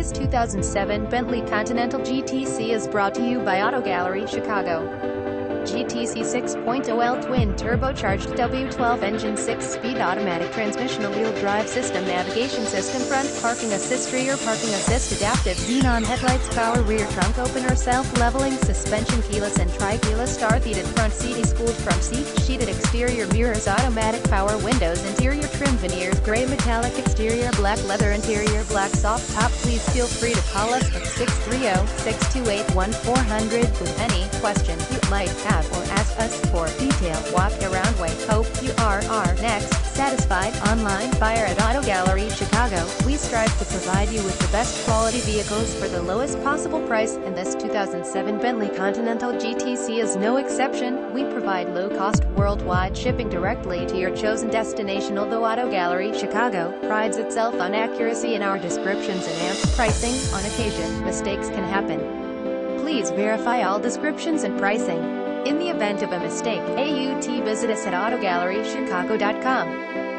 This 2007 Bentley Continental GTC is brought to you by Auto Gallery Chicago. GTC 6.0L twin-turbocharged W12 engine 6-speed automatic transmission all-wheel drive system navigation system front parking assist rear parking assist adaptive xenon headlights power rear trunk opener self-leveling suspension keyless and tri-keyless start heated front seat schooled front seat sheeted exterior mirrors automatic power windows interior trim veneers gray metallic exterior black leather interior black soft top. Please feel free to call us at 630-628-1400 with any question you might have or ask us for detailed walk-around way. Hope you are our next satisfied online buyer at Auto Gallery Chicago. We strive to provide you with the best quality vehicles for the lowest possible price, and this 2007 Bentley Continental GTC is no exception. We provide low-cost worldwide shipping directly to your chosen destination. Although Auto Gallery Chicago prides itself on accuracy in our descriptions and pricing, on occasion, mistakes can happen. Please verify all descriptions and pricing. In the event of a mistake, visit us at autogallerychicago.com.